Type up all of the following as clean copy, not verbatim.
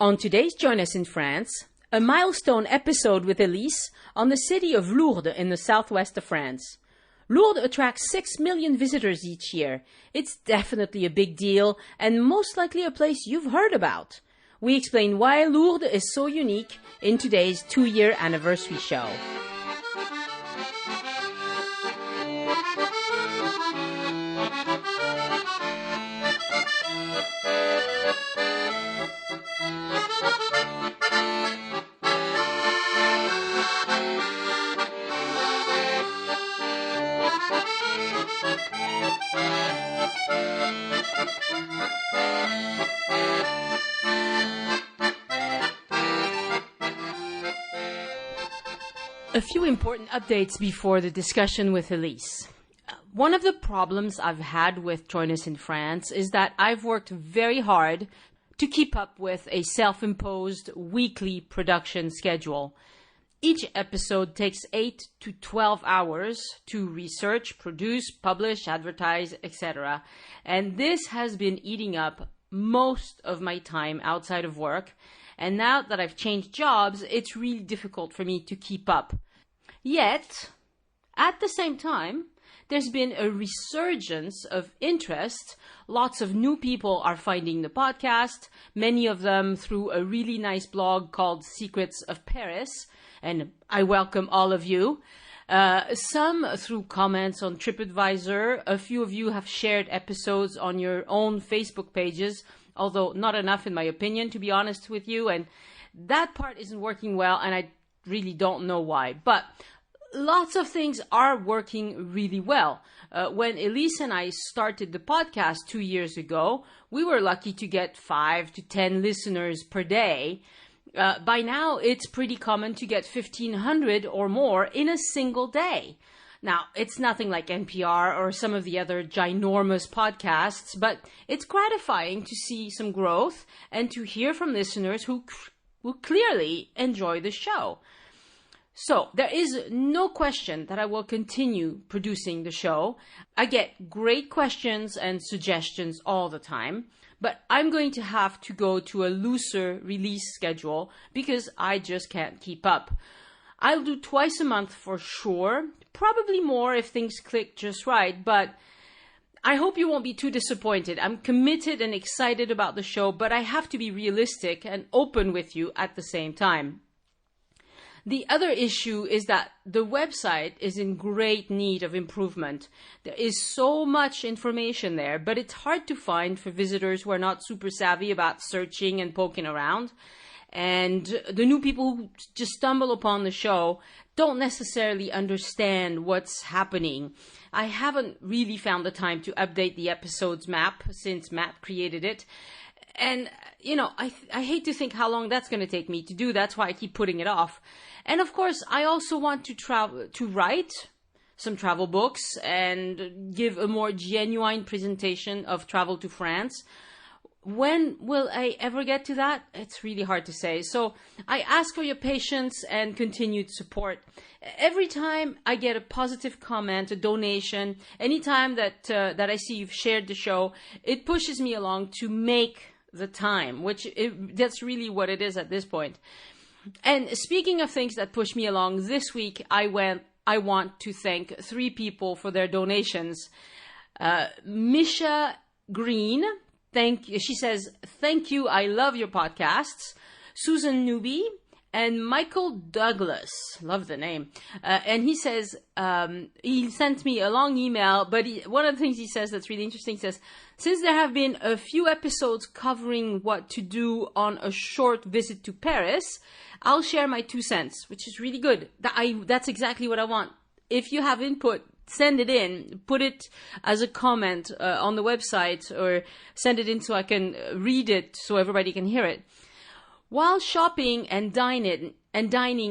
On today's Join Us in France, a milestone episode with Elise on the city of Lourdes in the southwest of France. Lourdes attracts 6 million visitors each year. It's definitely a big deal and most likely a place you've heard about. We explain why Lourdes is so unique in today's 2-year anniversary show. A few important updates before the discussion with Elise. One of the problems I've had with Join Us in France is that I've worked very hard to keep up with a self-imposed weekly production schedule. Each episode takes 8 to 12 hours to research, produce, publish, advertise, etc. And this has been eating up most of my time outside of work. And now that I've changed jobs, it's really difficult for me to keep up. Yet, at the same time, there's been a resurgence of interest. Lots of new people are finding the podcast, many of them through a really nice blog called Secrets of Paris, and I welcome all of you. Some through comments on TripAdvisor. A few of you have shared episodes on your own Facebook pages, although not enough in my opinion, to be honest with you, and that part isn't working well, and I really don't know why. But lots of things are working really well. When Elise and I started the podcast 2 years ago, we were lucky to get 5 to 10 listeners per day. By now, it's pretty common to get 1,500 or more in a single day. Now, it's nothing like NPR or some of the other ginormous podcasts, but it's gratifying to see some growth and to hear from listeners who clearly enjoy the show. So, there is no question that I will continue producing the show. I get great questions and suggestions all the time, but I'm going to have to go to a looser release schedule because I just can't keep up. I'll do twice a month for sure, probably more if things click just right, but I hope you won't be too disappointed. I'm committed and excited about the show, but I have to be realistic and open with you at the same time. The other issue is that the website is in great need of improvement. There is so much information there, but it's hard to find for visitors who are not super savvy about searching and poking around. And the new people who just stumble upon the show don't necessarily understand what's happening. I haven't really found the time to update the episodes map since Matt created it. And, you know, I hate to think how long that's going to take me to do. That's why I keep putting it off. And of course, I also want to write some travel books and give a more genuine presentation of travel to France. When will I ever get to that? It's really hard to say. So I ask for your patience and continued support. Every time I get a positive comment, a donation, anytime that I see you've shared the show, it pushes me along to make the time, that's really what it is at this point. And speaking of things that push me along, this week I want to thank 3 people for their donations. Misha Green, she says, "Thank you, I love your podcasts." Susan Newby and Michael Douglas, love the name. And he says, he sent me a long email, but one of the things he says that's really interesting, he says, "Since there have been a few episodes covering what to do on a short visit to Paris, I'll share my 2 cents, which is really good. That's exactly what I want. If you have input, send it in, put it as a comment on the website, or send it in so I can read it so everybody can hear it. While shopping and dining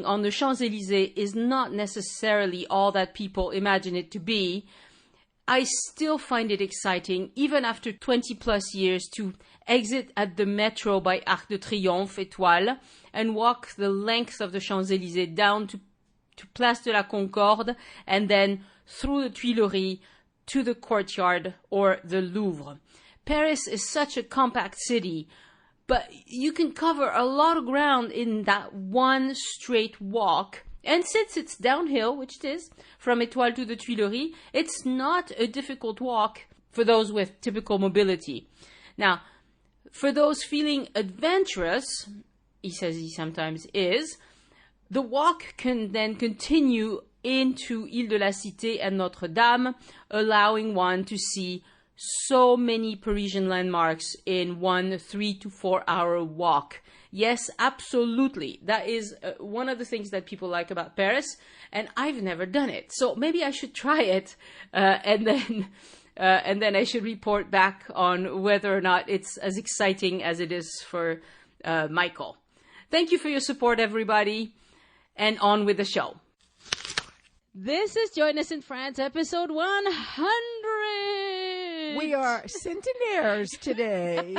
on the Champs-Élysées is not necessarily all that people imagine it to be, I still find it exciting, even after 20 plus years, to exit at the metro by Arc de Triomphe, Étoile, and walk the length of the Champs-Élysées down to Place de la Concorde, and then through the Tuileries to the courtyard or the Louvre. Paris is such a compact city, But you can cover a lot of ground in that one straight walk. And since it's downhill, which it is, from Étoile to the Tuileries, it's not a difficult walk for those with typical mobility. Now, for those feeling adventurous, he says he sometimes is, the walk can then continue into Ile de la Cité and Notre Dame, allowing one to see so many Parisian landmarks in 1 3 to 4 hour walk. Yes, absolutely. That is one of the things that people like about Paris, and I've never done it. So maybe I should try it, and then I should report back on whether or not it's as exciting as it is for Michael. Thank you for your support, everybody, and on with the show. This is Join Us in France, episode 100. We are centenaires today.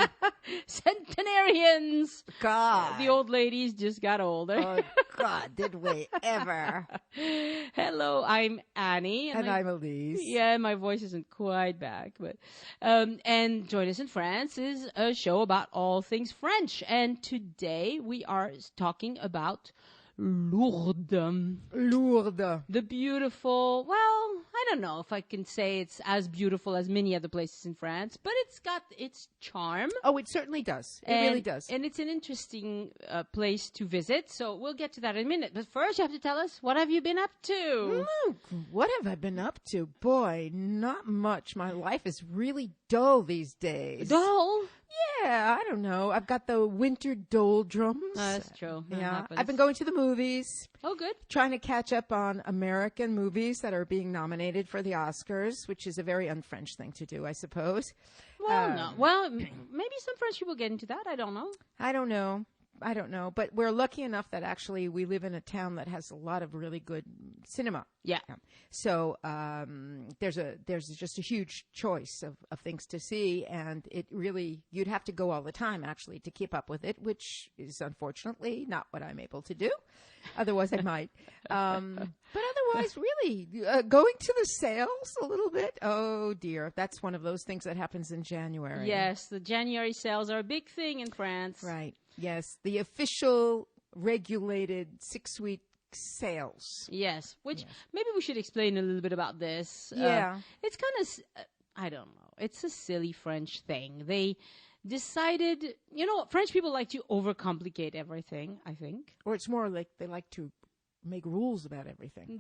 Centenarians. God. The old ladies just got older. Oh, God, did we ever. Hello, I'm Annie. And I'm Elise. Yeah, my voice isn't quite back. But and Join Us in France is a show about all things French. And today we are talking about Lourdes. Lourdes. The beautiful, well, I don't know if I can say it's as beautiful as many other places in France, but it's got its charm. Oh, it certainly does. It really does. And it's an interesting place to visit, so we'll get to that in a minute. But first, you have to tell us, what have you been up to? What have I been up to? Boy, not much. My life is really dull these days. Dull? Yeah, I don't know. I've got the winter doldrums. That's true. That happens. I've been going to the movies. Oh, good. Trying to catch up on American movies that are being nominated for the Oscars, which is a very un-French thing to do, I suppose. Well, no. Well, maybe some French people get into that. I don't know. I don't know. But we're lucky enough that actually we live in a town that has a lot of really good cinema. Yeah. So there's just a huge choice of things to see, and it really, you'd have to go all the time actually to keep up with it, which is unfortunately not what I'm able to do. Otherwise I might. But otherwise, really, going to the sales a little bit. Oh dear, that's one of those things that happens in January. Yes, the January sales are a big thing in France. Right. Yes, the official regulated 6-week sales. Yes, which maybe we should explain a little bit about this. Yeah. It's kind of, I don't know, it's a silly French thing. They decided, French people like to overcomplicate everything, I think. Or it's more like they like to make rules about everything.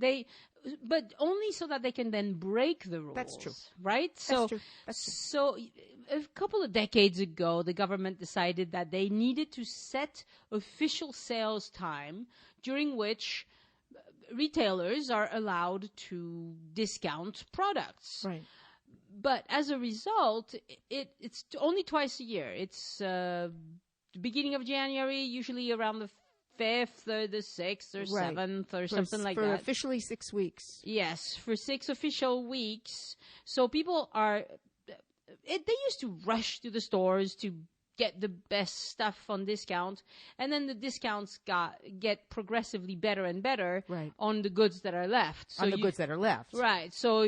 But only so that they can then break the rules. That's true. Right? That's true. So a couple of decades ago, the government decided that they needed to set official sales time during which retailers are allowed to discount products. Right. But as a result, it's only twice a year. It's the beginning of January, usually around the 5th or the 6th or 7th or something like that. For officially 6 weeks. Yes, for 6 official weeks. So people they used to rush to the stores to get the best stuff on discount, and then the discounts get progressively better and better on the goods that are left. So goods that are left. Right. So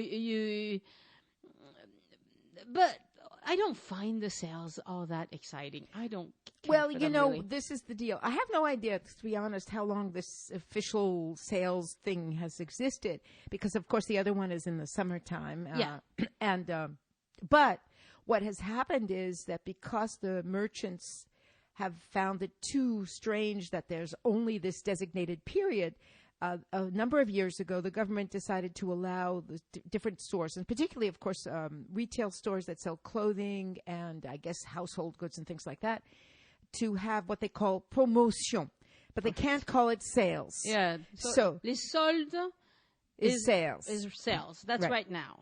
but I don't find the sales all that exciting. I don't care for them, really. This is the deal. I have no idea, to be honest, how long this official sales thing has existed, because, of course, the other one is in the summertime. But what has happened is that because the merchants have found it too strange that there's only this designated period, a number of years ago, the government decided to allow the different stores, and particularly, of course, retail stores that sell clothing and, I guess, household goods and things like that, to have what they call promotion. But they can't call it sales. Yeah. So les soldes is sales. Is sales. That's right now.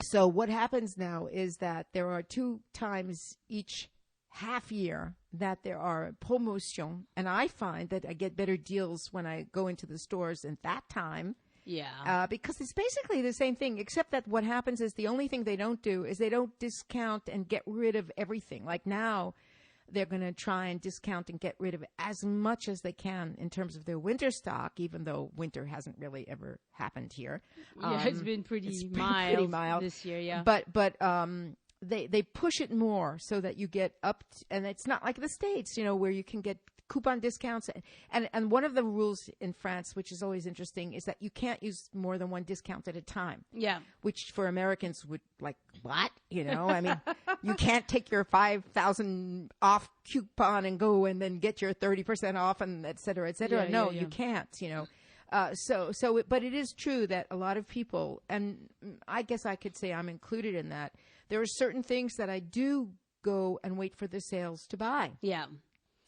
So what happens now is that there are 2 times each half year that there are promotion, and I find that I get better deals when I go into the stores in that time. Yeah. Because it's basically the same thing, except that what happens is the only thing they don't do is they don't discount and get rid of everything. Like now, they're going to try and discount and get rid of as much as they can in terms of their winter stock, even though winter hasn't really ever happened here. Yeah, it's been pretty mild this year, yeah. But they push it more so that you get and it's not like the States, where you can get coupon discounts. And one of the rules in France, which is always interesting, is that you can't use more than one discount at a time. Yeah. Which for Americans would like, what? I mean, you can't take your 5,000 off coupon and go and then get your 30% off and et cetera, et cetera. Yeah, no, yeah. you can't, but it is true that a lot of people, and I guess I could say I'm included in that, there are certain things that I do go and wait for the sales to buy. Yeah.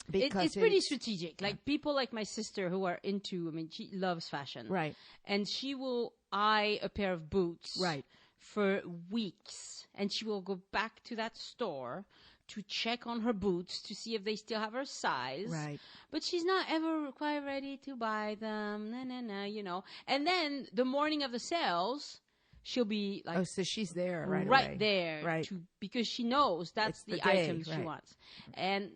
Because it's pretty strategic. Like people like my sister who are she loves fashion. Right. And she will eye a pair of boots. Right. For weeks. And she will go back to that store to check on her boots to see if they still have her size. Right. But she's not ever quite ready to buy them. And then the morning of the sales, she'll be like, so she's there right away. There, right? Because she knows that's the items she right. wants. And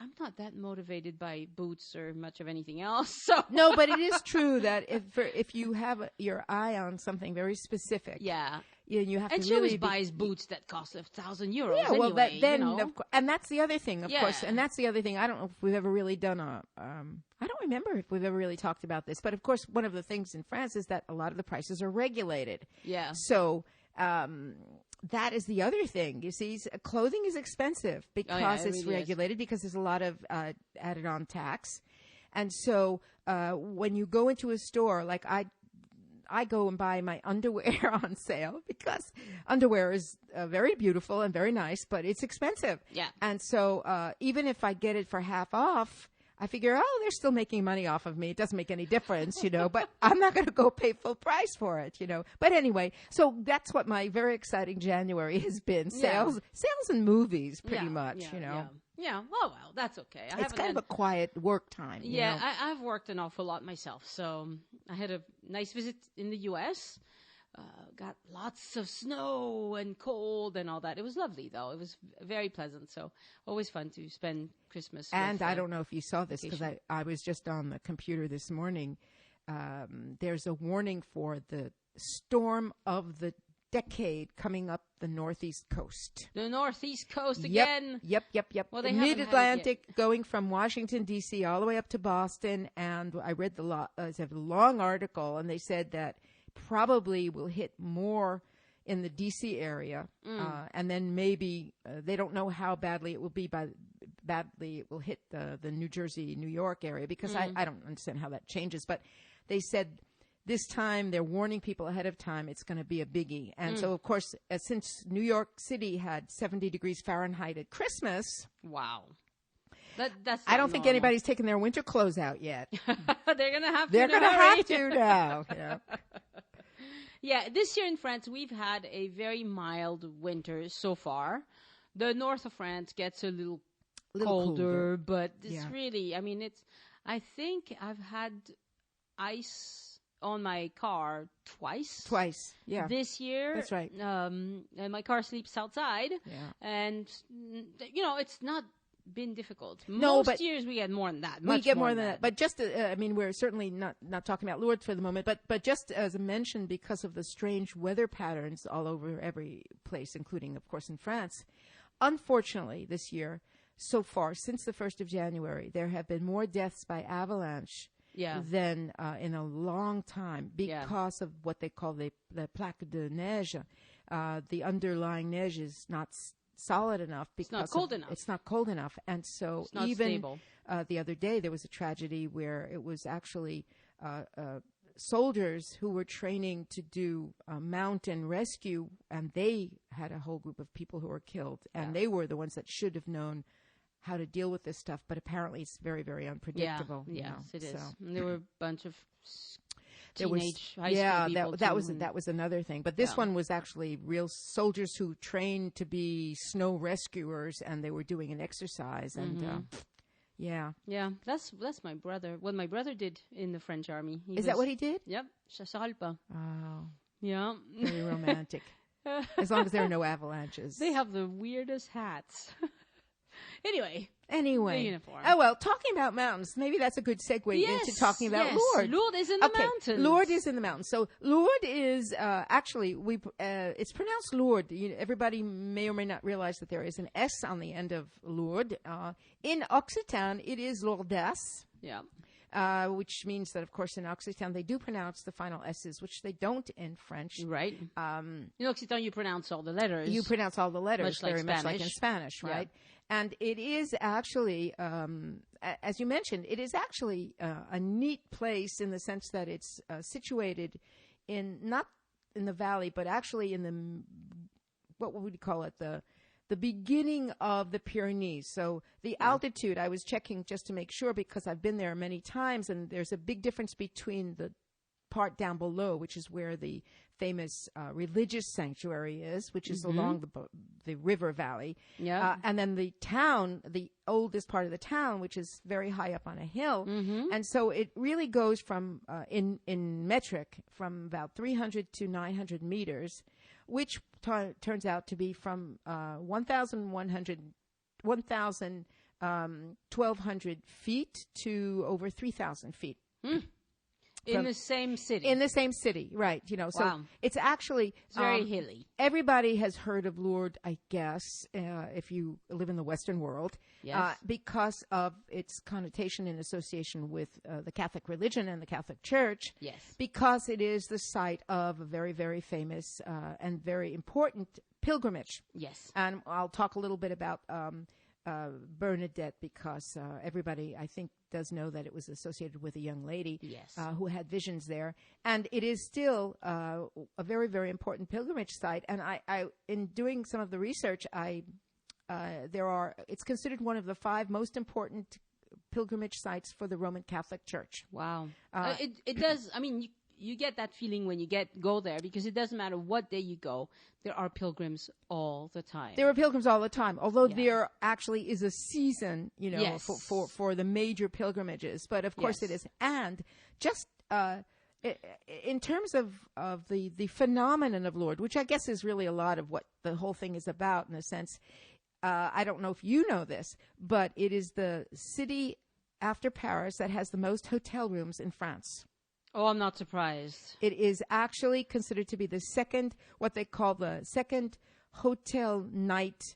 I'm not that motivated by boots or much of anything else. So no, but it is true that if you have your eye on something very specific, yeah. You have and to she really always buys boots that cost €1,000. Yeah, anyway, well, and that's the other thing, of Yeah. course, and that's the other thing. I don't know if we've ever really done I don't remember if we've ever really talked about this, but of course, one of the things in France is that a lot of the prices are regulated. Yeah. So that is the other thing. You see, clothing is expensive because it's really regulated, because there's a lot of added on tax, and so when you go into a store, like I go and buy my underwear on sale, because underwear is very beautiful and very nice, but it's expensive. Yeah. And so even if I get it for half off, I figure, they're still making money off of me. It doesn't make any difference, but I'm not going to go pay full price for it, But anyway, so that's what my very exciting January has been. Sales and movies, pretty much, Yeah. Oh, well, that's okay. It's kind of a quiet work time. Yeah, I've worked an awful lot myself. So I had a nice visit in the U.S., got lots of snow and cold and all that. It was lovely, though. It was very pleasant. So always fun to spend Christmas. And I don't know if you saw this, because I was just on the computer this morning. There's a warning for the storm of the decade coming up the northeast coast. The northeast coast again? Yep. Well, they Mid-Atlantic, going from Washington, D.C. all the way up to Boston. And I read it's a long article, and they said that probably will hit more in the D.C. area, and then maybe they don't know how badly it will be. Badly it will hit the New Jersey, New York area, because I don't understand how that changes. But they said this time they're warning people ahead of time it's going to be a biggie. And so, of course, since New York City had 70 degrees Fahrenheit at Christmas. Wow. That's I don't think anybody's taken their winter clothes out yet. They're going to have to. They're going to have to now. Yeah. Yeah, this year in France, we've had a very mild winter so far. The north of France gets a little colder, but it's really, I think I've had ice on my car twice, yeah. This year. That's right. And my car sleeps outside. Yeah. And, it's not been difficult. No, Most years we get more than that. We get more than that. But just, we're certainly not talking about Lourdes for the moment, but just as I mentioned, because of the strange weather patterns all over every place, including, of course, in France, unfortunately this year, so far, since the 1st of January, there have been more deaths by avalanche than in a long time, because of what they call the plaque de neige. The underlying neige is not solid enough, because it's not cold enough. It's not cold enough. And so it's not even stable. The other day there was a tragedy where it was actually soldiers who were training to do mountain rescue, and they had a whole group of people who were killed, and they were the ones that should have known how to deal with this stuff, but apparently it's very, very unpredictable. Yes, it is. And there were a bunch of teenage high school people that was another thing. But this one was actually real soldiers who trained to be snow rescuers, and they were doing an exercise. And yeah, that's my brother. What my brother did in the French army. Is that what he did? Yep, chasseur alpin. Oh, yeah, very romantic. As long as there are no avalanches. They have the weirdest hats. Anyway. Anyway. The uniform. Oh, well, talking about mountains, maybe that's a good segue into talking about Lourdes. Lourdes is in the mountains. Lourdes is in the mountains. So Lourdes is actually, it's pronounced Lourdes. Everybody may or may not realize that there is an S on the end of Lourdes. In Occitan, it is Lourdes. Yeah. Which means that, of course, in Occitan, they do pronounce the final S's, which they don't in French. Right. In Occitan, you pronounce all the letters. You pronounce all the letters, much much like in Spanish, right? Yeah. And it is actually, as you mentioned, it is actually a neat place in the sense that it's situated not in the valley, but actually in the, what would we call it, the beginning of the Pyrenees. So the altitude, I was checking just to make sure because I've been there many times, and there's a big difference between the part down below, which is where the famous religious sanctuary is, which is along the river valley. Yeah. And then the town, the oldest part of the town, which is very high up on a hill. And so it really goes from, in metric, from about 300 to 900 meters, which turns out to be from 1,200 feet to over 3,000 feet. In the same city. In the same city, right. So it's actually... It's very hilly. Everybody has heard of Lourdes, I guess, if you live in the Western world, because of its connotation and association with the Catholic religion and the Catholic Church. Yes. Because it is the site of a very, very famous and very important pilgrimage. Yes. And I'll talk a little bit about... Bernadette, because everybody, I think, does know that it was associated with a young lady who had visions there. And it is still a very, very important pilgrimage site. And I in doing some of the research, it's considered one of the 5 most important pilgrimage sites for the Roman Catholic Church. Wow. It does, I mean, you get that feeling when you go there, because it doesn't matter what day you go, there are pilgrims all the time. There are pilgrims all the time, although there actually is a season, for the major pilgrimages. But of course it is. And just in terms of the phenomenon of Lourdes, which I guess is really a lot of what the whole thing is about, in a sense, I don't know if you know this, but it is the city after Paris that has the most hotel rooms in France. Oh, I'm not surprised. It is actually considered to be what they call the second hotel night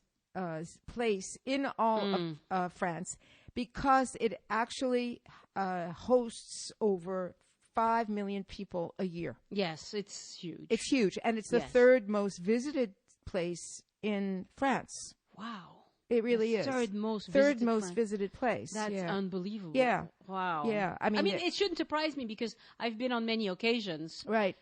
place in all of France, because it actually hosts over 5 million people a year. Yes, it's huge. It's huge, and it's the 3rd most visited place in France. Wow. It really is. Third most visited place. That's unbelievable. Yeah. Wow. Yeah. I mean, it shouldn't surprise me, because I've been on many occasions. Right.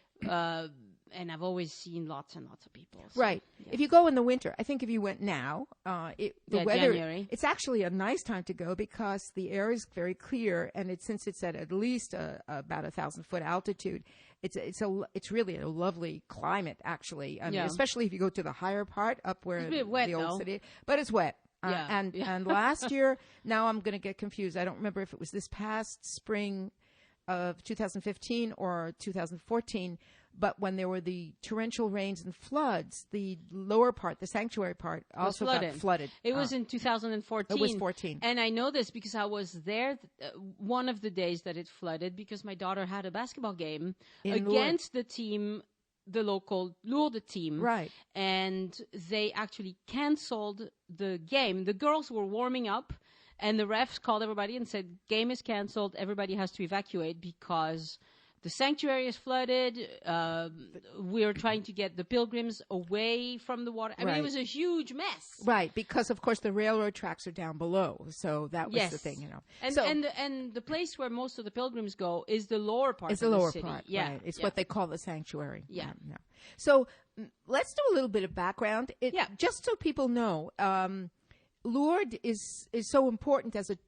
And I've always seen lots and lots of people. So, right. Yeah. If you go in the winter, I think if you went now, the weather, January. It's actually a nice time to go, because the air is very clear, and since it's at least about 1,000-foot altitude, it's really a lovely climate, actually. I mean, especially if you go to the higher part, up where it's a bit wet, the old city, but it's wet. And last year, now I'm going to get confused. I don't remember if it was this past spring of 2015 or 2014, but when there were the torrential rains and floods, the lower part, the sanctuary part, also got flooded. It was in 2014. It was 14. And I know this because I was there one of the days that it flooded, because my daughter had a basketball game against the team, the local Lourdes team. Right. And they actually canceled the game. The girls were warming up, and the refs called everybody and said, game is canceled. Everybody has to evacuate because the sanctuary is flooded. We're trying to get the pilgrims away from the water. I mean, it was a huge mess. Right, because of course the railroad tracks are down below, so that was the thing, And the place where most of the pilgrims go is the lower part. It's the lower city. part. Yeah, right. It's what they call the sanctuary. Yeah. So let's do a little bit of background. Just so people know, Lourdes is so important as a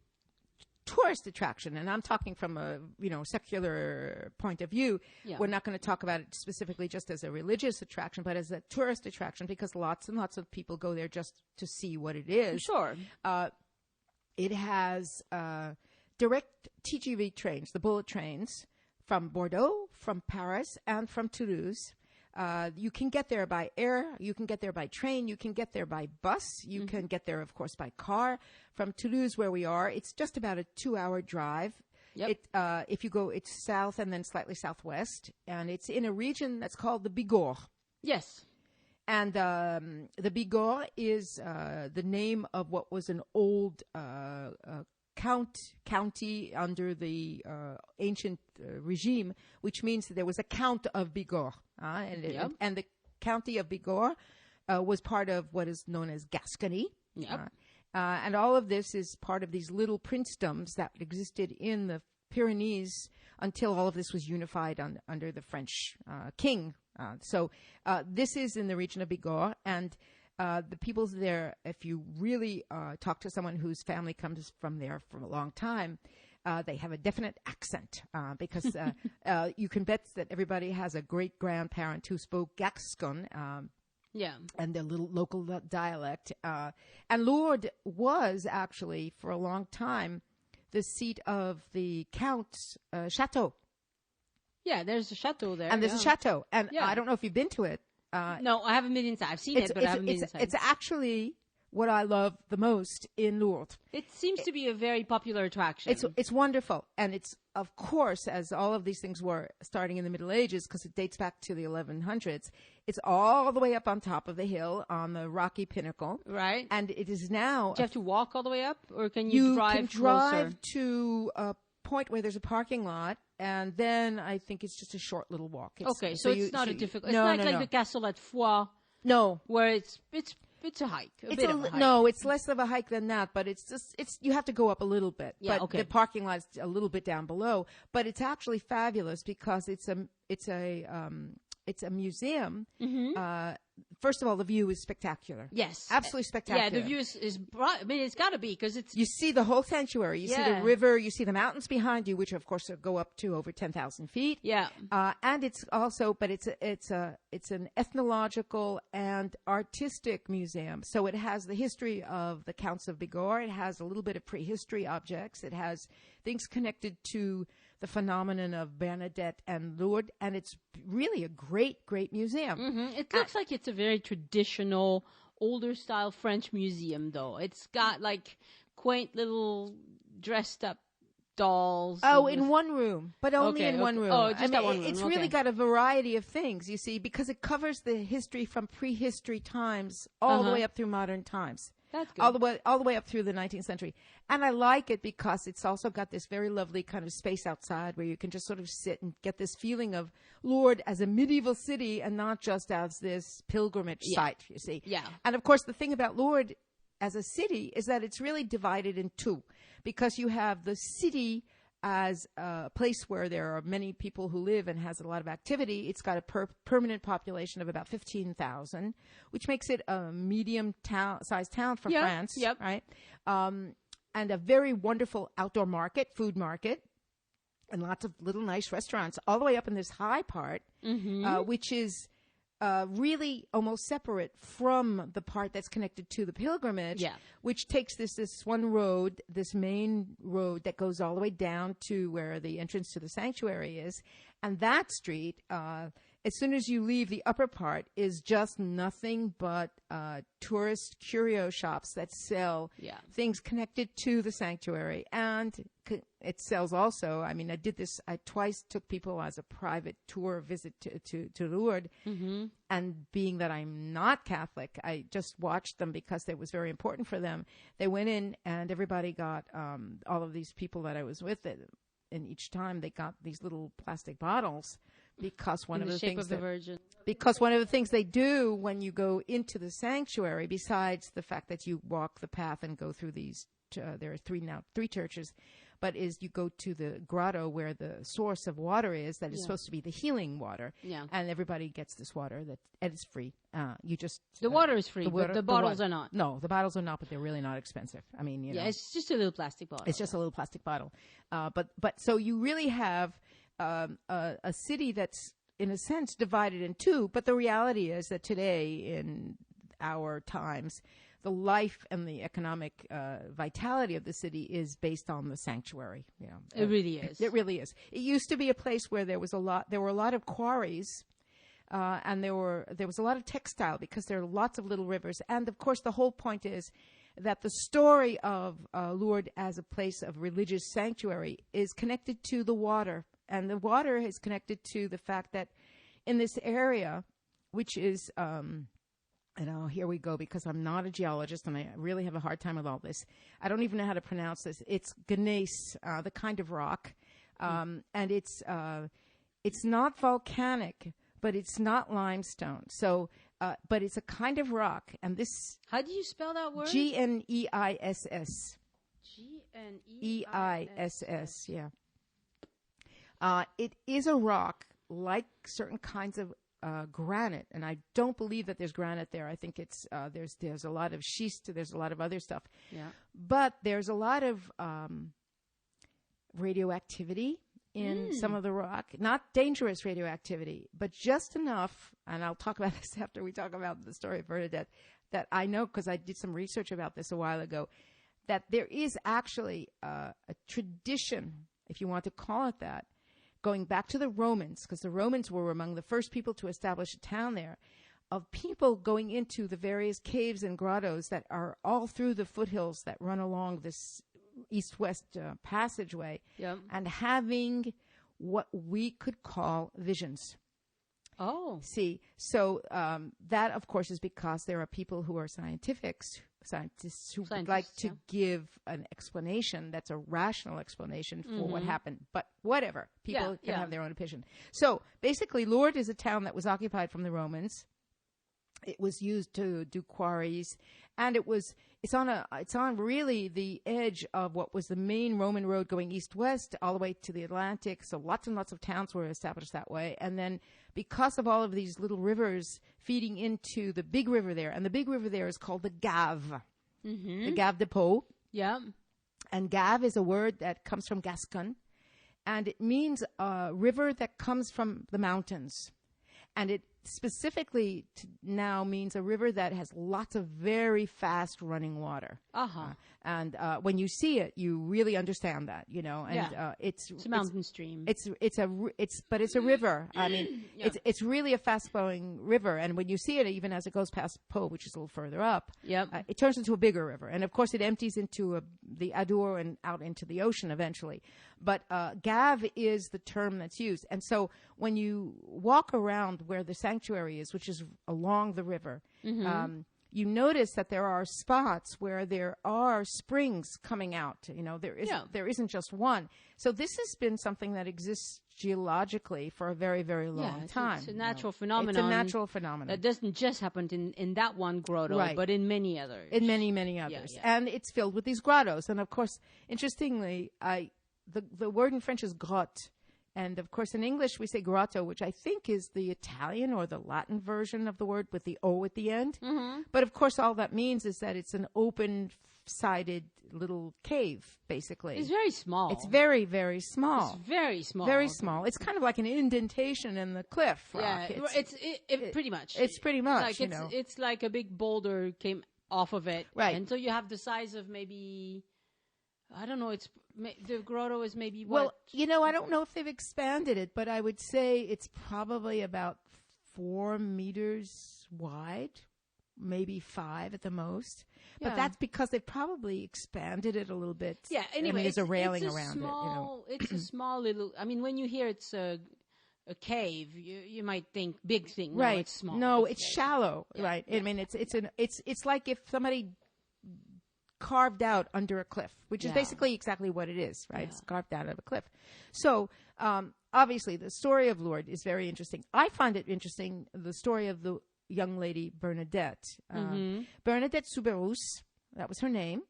tourist attraction, and I'm talking from a secular point of view. We're not going to talk about it specifically just as a religious attraction, but as a tourist attraction, because lots and lots of people go there just to see what it is. Sure. It has direct TGV trains, the bullet trains, from Bordeaux, from Paris, and from Toulouse. You can get there by air, you can get there by train, you can get there by bus, you can get there, of course, by car. From Toulouse, where we are, it's just about a 2-hour drive. Yep. If you go, it's south and then slightly southwest, and it's in a region that's called the Bigorre. Yes. And the Bigorre is the name of what was an old county under the ancient regime, which means that there was a count of Bigorre. And the county of Bigorre was part of what is known as Gascony. Yep. And all of this is part of these little princedoms that existed in the Pyrenees until all of this was unified under the French king. So this is in the region of Bigorre, and the people there, if you really talk to someone whose family comes from there for a long time, they have a definite accent because you can bet that everybody has a great-grandparent who spoke Gascon. And their little local dialect. And Lourdes was actually, for a long time, the seat of the Count's chateau. Yeah, there's a chateau there. And there's a chateau. And I don't know if you've been to it. No, I haven't been inside. I've seen it, but I haven't been inside. It's actually what I love the most in Lourdes. It seems to be a very popular attraction. It's wonderful. And it's, of course, as all of these things were starting in the Middle Ages, because it dates back to the 1100s, it's all the way up on top of the hill on the rocky pinnacle. Right. And it is now... Do you have to walk all the way up, or can you drive can closer? drive to a point where there's a parking lot, and then I think it's just a short little walk. Okay, so it's not a difficult... It's no, not no, like no. the castle at Foix. No. Where it's a hike. A bit of a hike. No, it's less of a hike than that, but it's you have to go up a little bit. Yeah, but okay. The parking lot's a little bit down below. But it's actually fabulous because it's a museum. Mm-hmm. First of all, the view is spectacular. Yes. Absolutely spectacular. Yeah, the view is bright. I mean, it's got to be because it's... You see the whole sanctuary. You see the river. You see the mountains behind you, which, of course, go up to over 10,000 feet. Yeah. And it's also, but it's an ethnological and artistic museum. So it has the history of the Counts of Bigorre. It has a little bit of prehistory objects. It has things connected to the phenomenon of Bernadette and Lourdes, and it's really a great, great museum. Mm-hmm. It looks like it's a very traditional, older style French museum, though. It's got like quaint little dressed up dolls. Oh, in one room, but only in one room. Oh, just that one room. It's really got a variety of things, you see, because it covers the history from prehistory times all the way up through modern times. That's good. All the way up through the 19th century. And I like it because it's also got this very lovely kind of space outside where you can just sort of sit and get this feeling of Lourdes as a medieval city and not just as this pilgrimage site, you see. Yeah. And of course, the thing about Lourdes as a city is that it's really divided in two, because you have the city as a place where there are many people who live and has a lot of activity. It's got a permanent population of about 15,000, which makes it a medium-sized town for France, right? And a very wonderful outdoor market, food market, and lots of little nice restaurants all the way up in this high part, which is really almost separate from the part that's connected to the pilgrimage, which takes this one road, this main road that goes all the way down to where the entrance to the sanctuary is. And that street, as soon as you leave the upper part, is just nothing but tourist curio shops that sell things connected to the sanctuary. And it sells also, I mean, I twice took people as a private tour visit to Lourdes. Mm-hmm. And being that I'm not Catholic, I just watched them because it was very important for them. They went in and everybody got, all of these people that I was with, and each time they got these little plastic bottles. Because one of the things they do when you go into the sanctuary, besides the fact that you walk the path and go through these, there are three churches, but is you go to the grotto where the source of water is that is supposed to be the healing water. Yeah. And everybody gets this water and it's free. The water is free, but the bottles are not. No, the bottles are not, but they're really not expensive. I mean, you know. It's just a little plastic bottle. It's just a little plastic bottle. But so you really have a city that's, in a sense, divided in two. But the reality is that today, in our times, the life and the economic vitality of the city is based on the sanctuary. You know, it really is. It really is. It used to be a place where there were a lot of quarries and there was a lot of textile because there are lots of little rivers. And of course, the whole point is that the story of Lourdes as a place of religious sanctuary is connected to the water, and the water is connected to the fact that in this area, which is here we go, because I'm not a geologist and I really have a hard time with all this. I don't even know how to pronounce this. It's gneiss, the kind of rock, and it's not volcanic, but it's not limestone. So, but it's a kind of rock, and this. How do you spell that word? Gneiss. Gneiss. Yeah. It is a rock like certain kinds of granite, and I don't believe that there's granite there. I think it's there's a lot of schist. There's a lot of other stuff. Yeah. But there's a lot of radioactivity in some of the rock. Not dangerous radioactivity, but just enough. And I'll talk about this after we talk about the story of Bernadette. That I know because I did some research about this a while ago. That there is actually a tradition, if you want to call it that, going back to the Romans, because the Romans were among the first people to establish a town there, of people going into the various caves and grottos that are all through the foothills that run along this east-west passageway, and having what we could call visions. Oh. See, so that, of course, is because there are people who are scientists who would like to give an explanation that's a rational explanation for what happened. But whatever. People can have their own opinion. So basically, Lourdes is a town that was occupied from the Romans. It was used to do quarries, and it's on really the edge of what was the main Roman road going east-west all the way to the Atlantic. So lots and lots of towns were established that way. And then because of all of these little rivers feeding into the big river there, and the big river there is called the Gave, the Gave de Pau. Yeah. And Gave is a word that comes from Gascon, and it means a river that comes from the mountains. And it specifically now means a river that has lots of very fast running water. And when you see it, you really understand that, you know. And it's a mountain stream. But it's a river. I mean, it's really a fast flowing river. And when you see it, even as it goes past Po, which is a little further up, it turns into a bigger river. And of course, it empties into the Adour and out into the ocean eventually. But Gave is the term that's used. And so when you walk around where the sanctuary is, which is along the river, you notice that there are spots where there are springs coming out. You know, there isn't just one. So this has been something that exists geologically for a very, very long time. It's a natural phenomenon. It's a natural phenomenon. That doesn't just happen in that one grotto, but in many others. In many, many others. And it's filled with these grottos. And of course, interestingly, the word in French is grotte. And, of course, in English, we say grotto, which I think is the Italian or the Latin version of the word with the O at the end. But, of course, all that means is that it's an open-sided little cave, basically. It's very small. It's very, very small. It's very small. Very small. It's kind of like an indentation in the cliff rock. Yeah, it's pretty much. It's pretty much, you know. It's like a big boulder came off of it. Right. And so you have the size of maybe... I don't know. The grotto is maybe what? Well, you know, I don't know if they've expanded it, but I would say it's probably about 4 meters wide, maybe 5 at the most. Yeah. But that's because they've probably expanded it a little bit. Yeah. Anyway, I mean, there's a railing it's around it. You know, it's a small little. I mean, when you hear it's a cave, you might think big thing. Right. No, it's small. No, it's shallow. Yeah. Right. Yeah. I mean, it's like if somebody carved out under a cliff, which is basically exactly what it is, right? It's carved out of a cliff. So, obviously, the story of Lourdes is very interesting. I find it interesting, the story of the young lady Bernadette. Bernadette Soubirous, that was her name.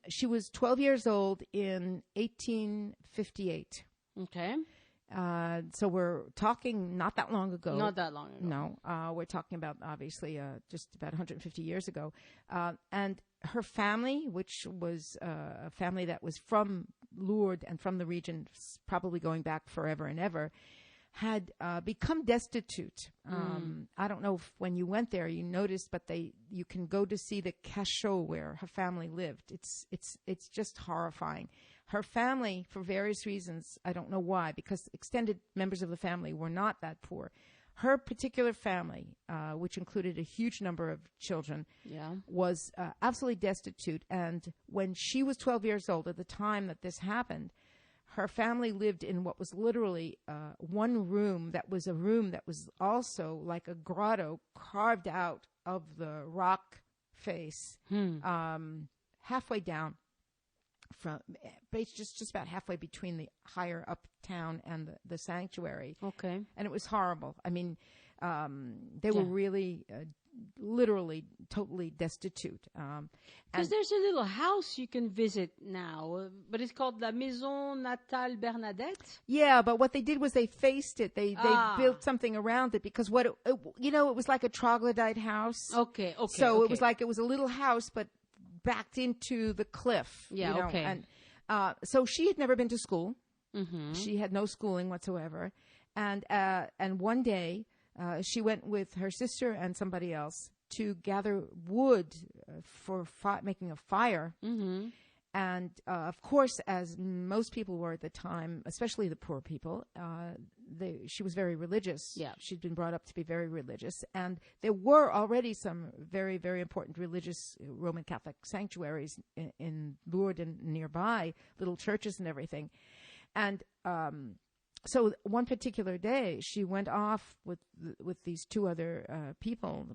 She was 12 years old in 1858. Okay. So we're talking not that long ago. Not that long ago. No, we're talking about, obviously, just about 150 years ago. And her family, which was a family that was from Lourdes and from the region, probably going back forever and ever, had become destitute. I don't know if when you went there you noticed, but you can go to see the cachot where her family lived. It's just horrifying. Her family, for various reasons, I don't know why, because extended members of the family were not that poor. her particular family, which included a huge number of children, was absolutely destitute. And when she was 12 years old, at the time that this happened, her family lived in what was literally one room that was a room that was also like a grotto carved out of the rock face, halfway down from just about halfway between the higher uptown and the sanctuary. Okay. And it was horrible. I mean, they were really literally totally destitute. Because there's a little house you can visit now, but it's called La Maison Natale Bernadette. Yeah, but what they did was they faced it. They built something around it because it was like a troglodyte house. Okay. So it was like it was a little house, but backed into the cliff. Yeah, okay. And so she had never been to school. Mm-hmm. She had no schooling whatsoever. And one day she went with her sister and somebody else to gather wood for making a fire. Mm-hmm. And, of course, as most people were at the time, especially the poor people, she was very religious. Yeah. She'd been brought up to be very religious. And there were already some very, very important religious Roman Catholic sanctuaries in Lourdes and nearby, little churches and everything. And so one particular day, she went off with these two other people,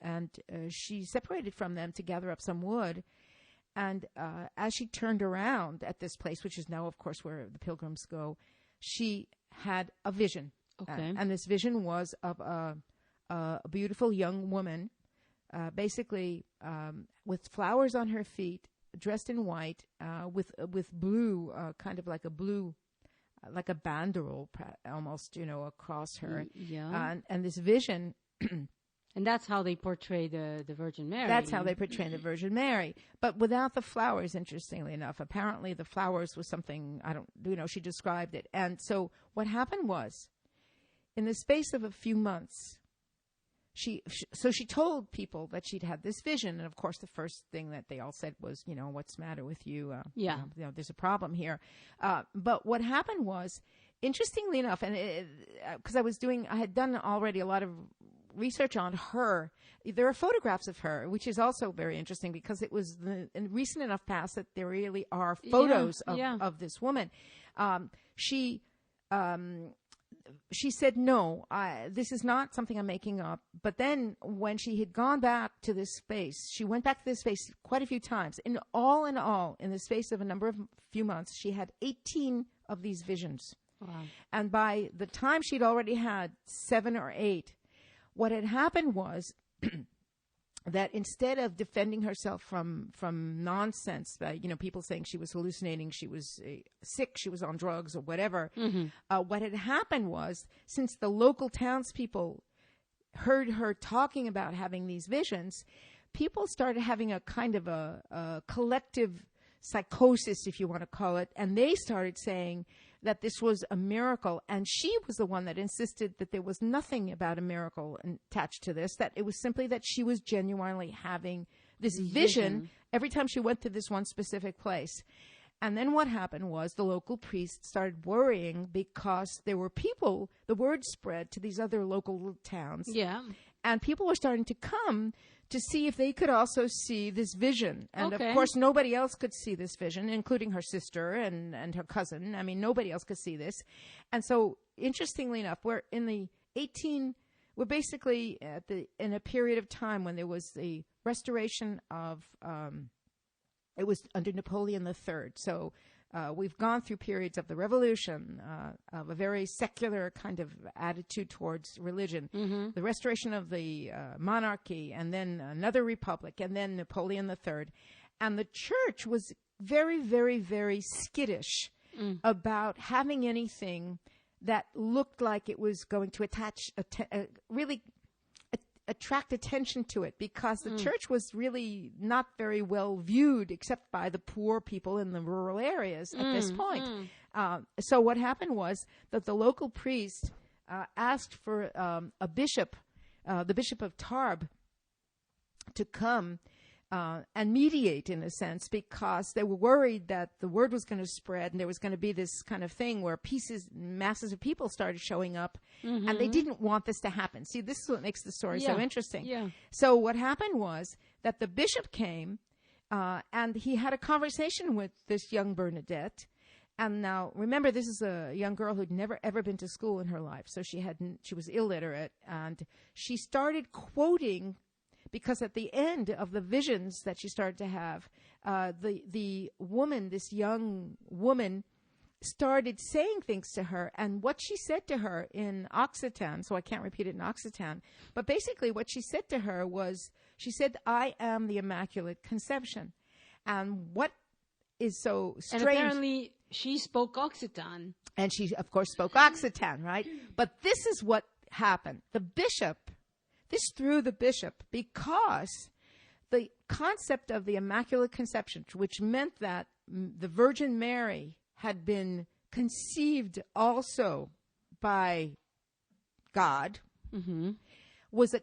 and she separated from them to gather up some wood. And as she turned around at this place, which is now, of course, where the pilgrims go, she had a vision. Okay. And this vision was of a beautiful young woman, basically with flowers on her feet, dressed in white, with blue, kind of like a blue, like a banderole almost, across her. Yeah. And this vision... And that's how they portray the Virgin Mary. That's how they portray the Virgin Mary. But without the flowers, interestingly enough. Apparently the flowers was something, she described it. And so what happened was, in the space of a few months, she told people that she'd had this vision. And of course, the first thing that they all said was, what's the matter with you? There's a problem here. But what happened was, interestingly enough, and because I had done already a lot of research on her. There are photographs of her, which is also very interesting because it was in recent enough past that there really are photos of this woman. She said, no, this is not something I'm making up. But then when she had gone back to this space, she went back to this space quite a few times. In all, in the space of a few months, she had 18 of these visions. Wow. And by the time she'd already had 7 or 8, what had happened was that instead of defending herself from nonsense, people saying she was hallucinating, she was sick, she was on drugs or whatever, what had happened was, since the local townspeople heard her talking about having these visions, people started having a kind of a collective psychosis, if you want to call it, and they started saying that this was a miracle, and she was the one that insisted that there was nothing about a miracle attached to this, that it was simply that she was genuinely having this vision every time she went to this one specific place. And then what happened was the local priest started worrying because there were people, the word spread to these other local towns. Yeah. And people were starting to come to see if they could also see this vision. And of course, nobody else could see this vision, including her sister and her cousin. I mean, nobody else could see this. And so, interestingly enough, we're basically in a period of time when there was the restoration of, it was under Napoleon III. So we've gone through periods of the revolution, of a very secular kind of attitude towards religion, the restoration of the monarchy, and then another republic, and then Napoleon III. And the church was very, very, very skittish about having anything that looked like it was going to really attract attention to it, because the church was really not very well viewed except by the poor people in the rural areas at this point. So what happened was that the local priest asked for a bishop, the Bishop of Tarbes, to come and mediate, in a sense, because they were worried that the word was going to spread and there was going to be this kind of thing where masses of people started showing up, and they didn't want this to happen. See, this is what makes the story so interesting. Yeah. So what happened was that the bishop came, and he had a conversation with this young Bernadette. And now, remember, this is a young girl who'd never, ever been to school in her life. So she was illiterate, and she started quoting, because at the end of the visions that she started to have, the woman, this young woman, started saying things to her. And what she said to her in Occitan, so I can't repeat it in Occitan, but basically what she said to her was, she said, "I am the Immaculate Conception." And what is so strange... And apparently she spoke Occitan. And she, of course, spoke Occitan, right? But this is what happened. This threw the bishop, because the concept of the Immaculate Conception, which meant that the Virgin Mary had been conceived also by God, was a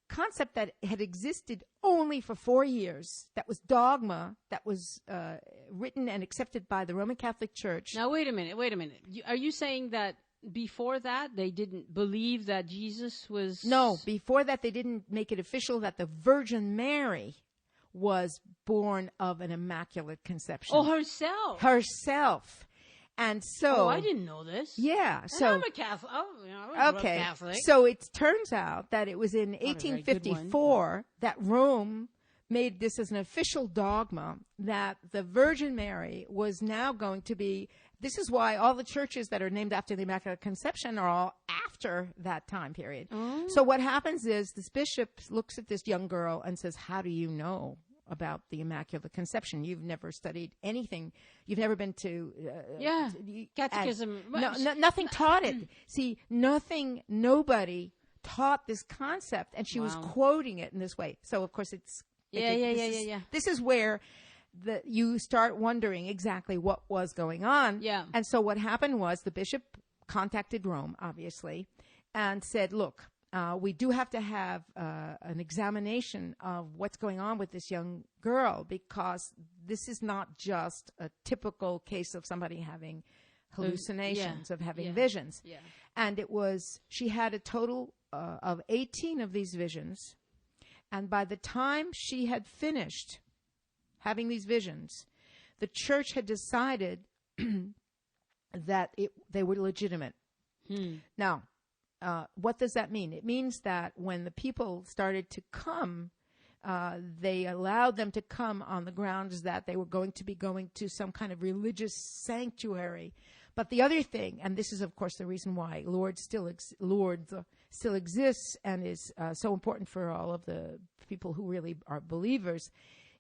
concept that had existed only for 4 years. That was dogma that was written and accepted by the Roman Catholic Church. Now, wait a minute. Are you saying that before that they didn't believe that Jesus was... No, before that they didn't make it official that the Virgin Mary was born of an Immaculate Conception. Oh, herself. Herself. And so... Oh, I didn't know this. Yeah. And so I'm a Catholic. Oh, I was okay. a Catholic. So it turns out that it was in 1854 that Rome made this as an official dogma that the Virgin Mary was now going to be... This is why all the churches that are named after the Immaculate Conception are all after that time period. Oh. So what happens is this bishop looks at this young girl and says, "How do you know about the Immaculate Conception? You've never studied anything. You've never been to... catechism. Nothing taught it. See, nobody taught this concept, and she was quoting it in this way. So, of course, it's... This is where... you start wondering exactly what was going on. Yeah. And so what happened was the bishop contacted Rome, obviously, and said, "Look, we do have to have an examination of what's going on with this young girl, because this is not just a typical case of somebody having hallucinations, of having visions." Yeah. And she had a total of 18 of these visions. And by the time she had finished having these visions, the church had decided that they were legitimate. Now, what does that mean? It means that when the people started to come, they allowed them to come on the grounds that they were going to be going to some kind of religious sanctuary. But the other thing, and this is, of course, the reason why Lourdes still exists and is so important for all of the people who really are believers,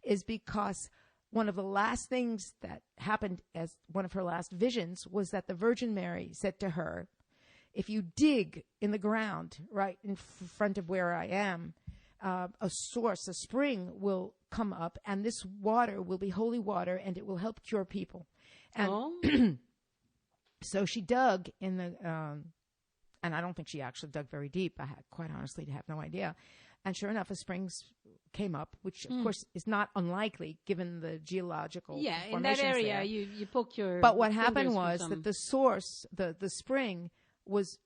is because one of the last things that happened as one of her last visions was that the Virgin Mary said to her, "If you dig in the ground right in front of where I am, a spring will come up, and this water will be holy water, and it will help cure people." And so she dug in the, and I don't think she actually dug very deep. I quite honestly have no idea. And sure enough, a spring came up, which, of course, is not unlikely given the geological formations in that area, there. you poke your But what happened was that the source, the spring,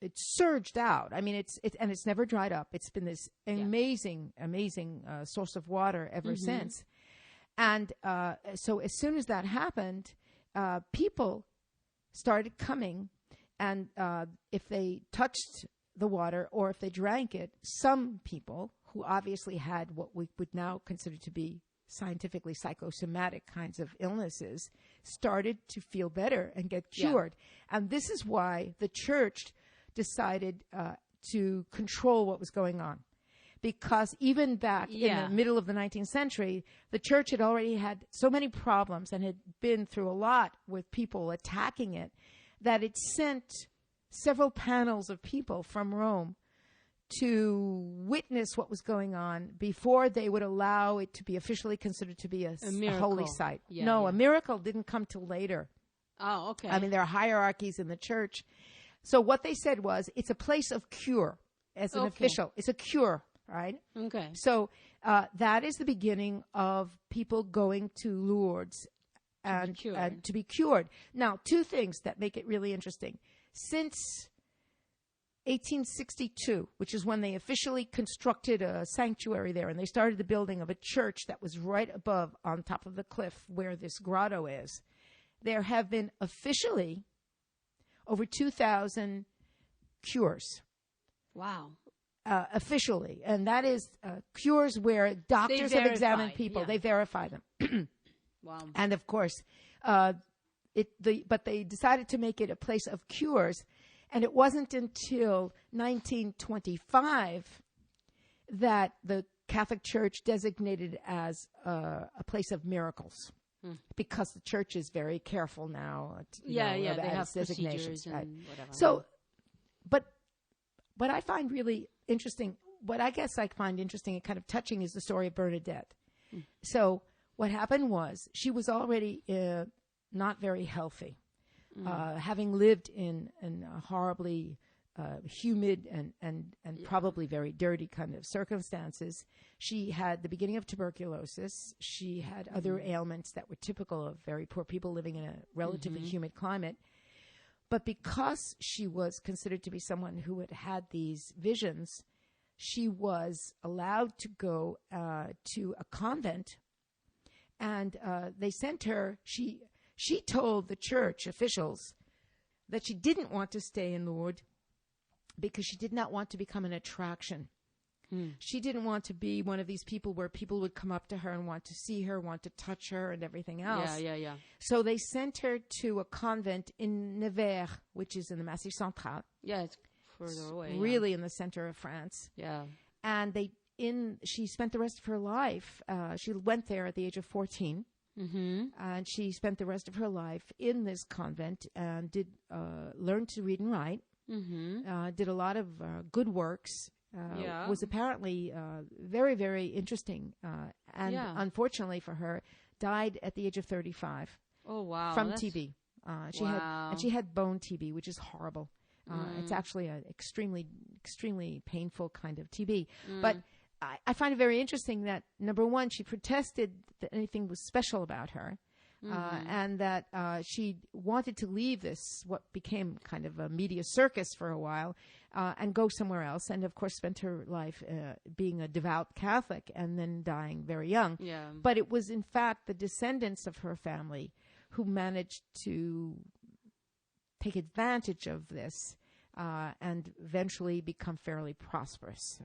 it surged out. I mean, it's never dried up. It's been this amazing source of water ever since. And so as soon as that happened, people started coming, and if they touched the water or if they drank it, some people who obviously had what we would now consider to be scientifically psychosomatic kinds of illnesses started to feel better and get cured. And this is why the church decided to control what was going on. Because even back in the middle of the 19th century, the church had already had so many problems and had been through a lot with people attacking it, that it sent several panels of people from Rome to witness what was going on before they would allow it to be officially considered to be a holy site. A miracle didn't come till later. Oh, okay. I mean, there are hierarchies in the church. So what they said was, it's a place of cure as an official. It's a cure, right? Okay. So that is the beginning of people going to Lourdes and to be cured. Now, two things that make it really interesting. Since 1862, which is when they officially constructed a sanctuary there, and they started the building of a church that was right above on top of the cliff where this grotto is, there have been officially over 2,000 cures. Wow. Officially. And that is cures where doctors have examined people. Yeah. They verify them. Wow. And of course, but they decided to make it a place of cures. And it wasn't until 1925 that the Catholic Church designated it as a place of miracles, because the Church is very careful now. They have procedures and whatever. So, but what I find really interesting, what I guess I find interesting and kind of touching, is the story of Bernadette. So what happened was she was already not very healthy. Having lived in horribly humid and probably very dirty kind of circumstances, she had the beginning of tuberculosis. She had other ailments that were typical of very poor people living in a relatively humid climate. But because she was considered to be someone who had had these visions, she was allowed to go to a convent, and they sent her. She told the church officials that she didn't want to stay in Lourdes because she did not want to become an attraction. She didn't want to be one of these people where people would come up to her and want to see her, want to touch her and everything else. Yeah. So they sent her to a convent in Nevers, which is in the Massif Central. Yeah, it's further away. Really in the center of France. Yeah. And she spent the rest of her life. She went there at the age of 14. And she spent the rest of her life in this convent and did learn to read and write. Did a lot of good works. Was apparently very, very interesting. And unfortunately for her, died at the age of 35. Oh, wow. From TB. She had bone TB, which is horrible. It's actually an extremely, extremely painful kind of TB. But I find it very interesting that, number one, she protested that anything was special about her, and that she wanted to leave this, what became kind of a media circus for a while, and go somewhere else, and of course spent her life being a devout Catholic and then dying very young. Yeah. But it was, in fact, the descendants of her family who managed to take advantage of this and eventually become fairly prosperous.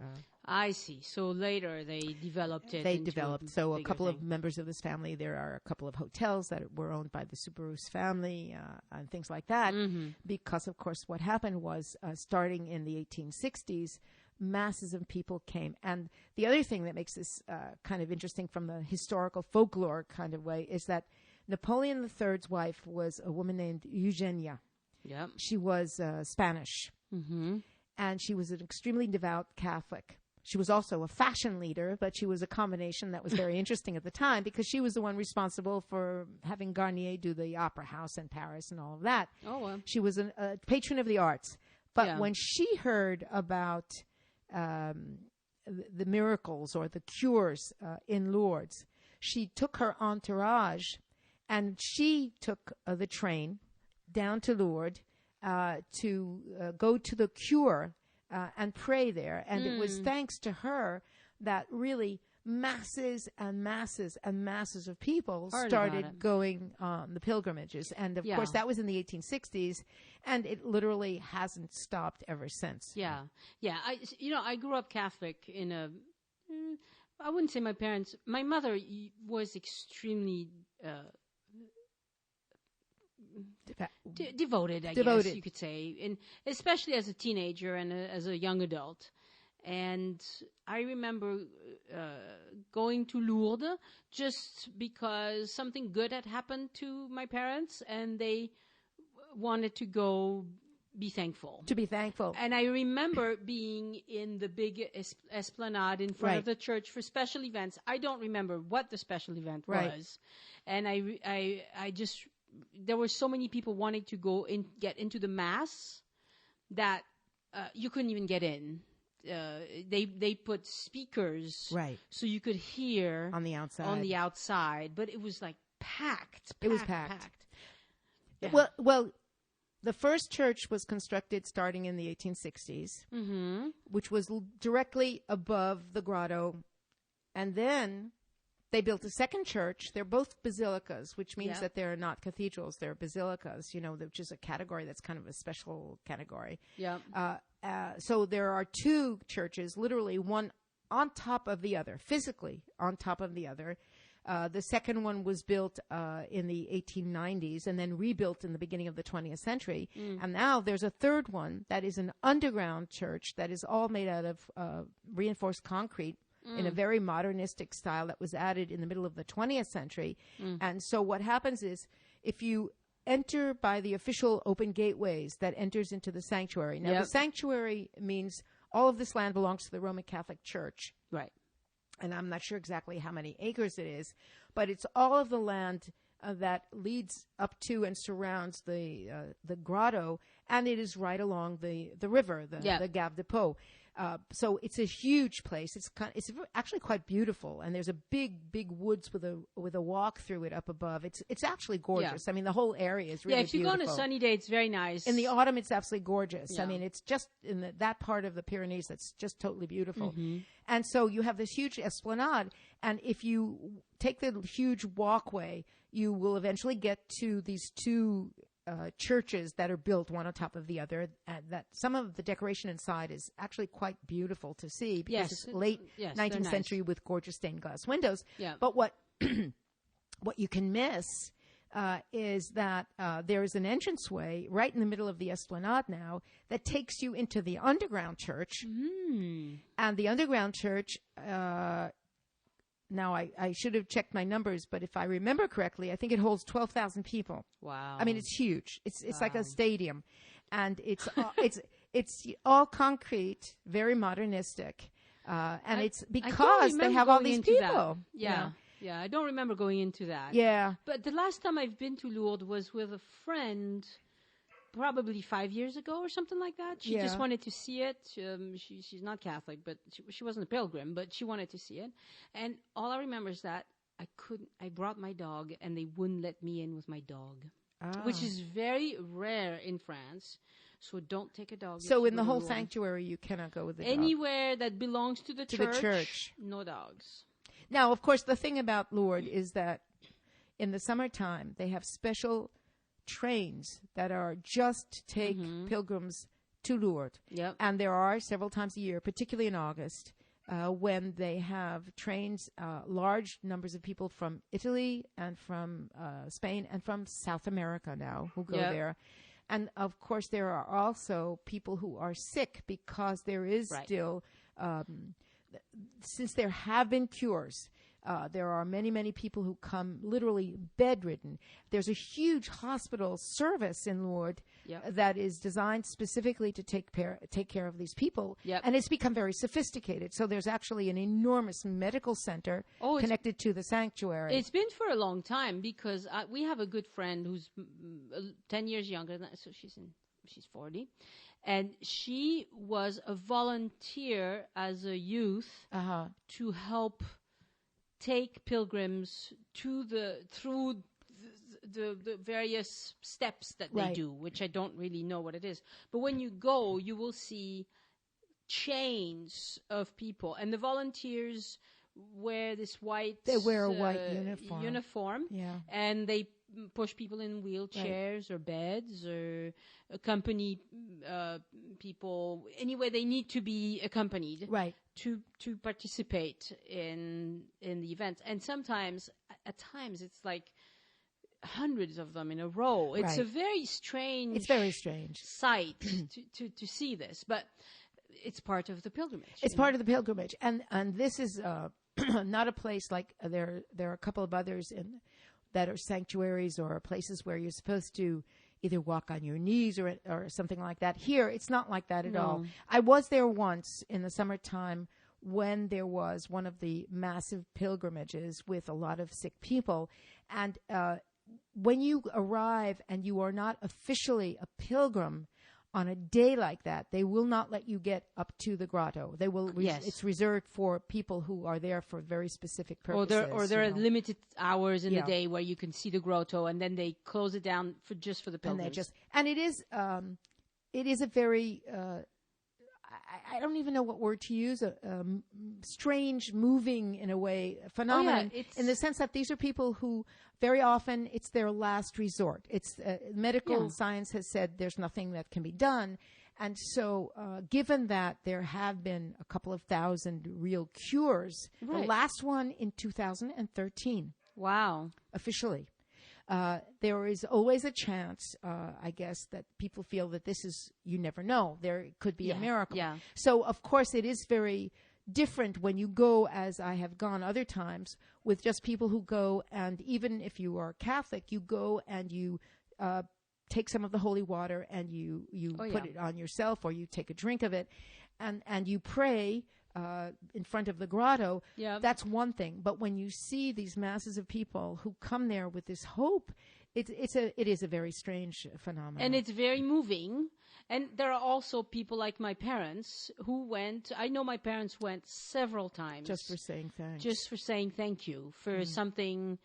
I see. So later they developed it. So a couple of members of this family, there are a couple of hotels that were owned by the Superus family and things like that. Because, of course, what happened was starting in the 1860s, masses of people came. And the other thing that makes this kind of interesting from the historical folklore kind of way is that Napoleon III's wife was a woman named Eugenia. Yep. She was Spanish, and she was an extremely devout Catholic. She was also a fashion leader, but she was a combination that was very interesting at the time because she was the one responsible for having Garnier do the Opera House in Paris and all of that. Oh, well. She was a patron of the arts. But when she heard about the miracles or the cures in Lourdes, she took her entourage and she took the train down to Lourdes to go to the cure and pray there. And it was thanks to her that really masses and masses and masses of people started going on the pilgrimages. And, of course, that was in the 1860s, and it literally hasn't stopped ever since. Yeah. I grew up Catholic in a I wouldn't say my mother was extremely devoted, I guess you could say, and especially as a teenager and as a young adult. And I remember going to Lourdes just because something good had happened to my parents, and they wanted to go be thankful. To be thankful. And I remember being in the big esplanade in front of the church for special events. I don't remember what the special event was. And I just... there were so many people wanting to go and get into the mass that you couldn't even get in. they put speakers, Right. so you could hear On the outside. but it was like packed. It was packed. Yeah. Well, the first church was constructed starting in the 1860s, which was directly above the grotto. And then they built a second church. They're both basilicas, which means that they're not cathedrals. They're basilicas, which is a category that's kind of a special category. Yeah. So there are two churches, literally one on top of the other, physically on top of the other. The second one was built in the 1890s and then rebuilt in the beginning of the 20th century. And now there's a third one that is an underground church that is all made out of reinforced concrete in a very modernistic style that was added in the middle of the 20th century. And so what happens is if you enter by the official open gateways that enters into the sanctuary. Now, the sanctuary means all of this land belongs to the Roman Catholic Church. Right. And I'm not sure exactly how many acres it is, but it's all of the land that leads up to and surrounds the grotto, and it is right along the river, the Gave de Pau. So it's a huge place. It's actually quite beautiful, and there's a big woods with a walk through it up above. It's actually gorgeous. Yeah. I mean, the whole area is really beautiful. If you go on a sunny day, it's very nice. In the autumn, it's absolutely gorgeous. Yeah. I mean, it's just in that part of the Pyrenees that's just totally beautiful. And so you have this huge esplanade, and if you take the huge walkway, you will eventually get to these two churches that are built one on top of the other. That some of the decoration inside is actually quite beautiful to see because it's late 19th century with gorgeous stained glass windows. Yeah. But what you can miss is that there is an entranceway right in the middle of the esplanade now that takes you into the underground church. And the underground church, now I should have checked my numbers, but if I remember correctly, I think it holds 12,000 people. Wow. I mean, it's huge. It's like a stadium. And it's all concrete, very modernistic. And it's because they have all these people. Yeah. Yeah, I don't remember going into that. Yeah. But the last time I've been to Lourdes was with a friend, probably 5 years ago or something like that. She just wanted to see it. She's not Catholic, but she wasn't a pilgrim, but she wanted to see it. And all I remember is that I brought my dog and they wouldn't let me in with my dog, which is very rare in France. So don't take a dog. So in the whole sanctuary, you cannot go with the dog. Anywhere that belongs to the church, no dogs. Now, of course, the thing about Lourdes is that in the summertime, they have special trains that are just to take pilgrims to Lourdes. Yep. And there are several times a year, particularly in August, when they have trains, large numbers of people from Italy and from Spain and from South America now who go there. And, of course, there are also people who are sick because there is still... since there have been cures, there are many people who come literally bedridden. There's a huge hospital service in Lourdes that is designed specifically to take care of these people, and it's become very sophisticated. So there's actually an enormous medical center connected to the sanctuary. It's been for a long time because we have a good friend who's 10 years younger than us, so she's 40. And she was a volunteer as a youth to help take pilgrims through the various steps that they do, which I don't really know what it is. But when you go, you will see chains of people, and the volunteers wear this white. They wear a white uniform. And they push people in wheelchairs or beds or accompany people anywhere they need to be accompanied to participate in the event. And sometimes at times it's like hundreds of them in a row. It's a very strange sight to see this, but it's part of the pilgrimage. It's part of the pilgrimage, and this is not a place like there are a couple of others that are sanctuaries or places where you're supposed to either walk on your knees or something like that. Here, it's not like that at all. I was there once in the summertime when there was one of the massive pilgrimages with a lot of sick people. And when you arrive and you are not officially a pilgrim, on a day like that, they will not let you get up to the grotto. They will. Yes. It's reserved for people who are there for very specific purposes. Or there are you know. limited hours in Yeah. the day where you can see the grotto, and then they close it down for the pilgrims. And it is a very I don't even know what word to use, a strange, moving in a way phenomenon, in the sense that these are people who very often it's their last resort. It's medical science has said there's nothing that can be done. And so given that there have been a couple of thousand real cures, the last one in 2013. Wow. Officially. There is always a chance, I guess, that people feel that this is, you never know. There could be a miracle. Yeah. So, of course, it is very different when you go, as I have gone other times, with just people who go, and even if you are Catholic, you go and you take some of the holy water and you put it on yourself, or you take a drink of it, and you pray in front of the grotto. That's one thing. But when you see these masses of people who come there with this hope, it is a very strange phenomenon. And it's very moving. And there are also people like my parents who went. I know my parents went several times. Just for saying thanks. Just for saying thank you for something.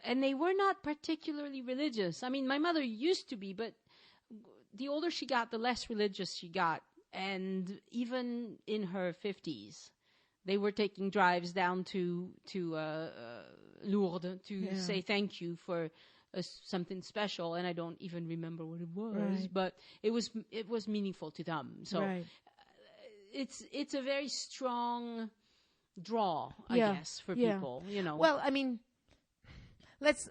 And they were not particularly religious. I mean, my mother used to be, but the older she got, the less religious she got. And even in her 50s, they were taking drives down to Lourdes to say thank you for something special. And I don't even remember what it was, but it was meaningful to them. So it's a very strong draw, I guess, for people. You know. Well, I mean, let's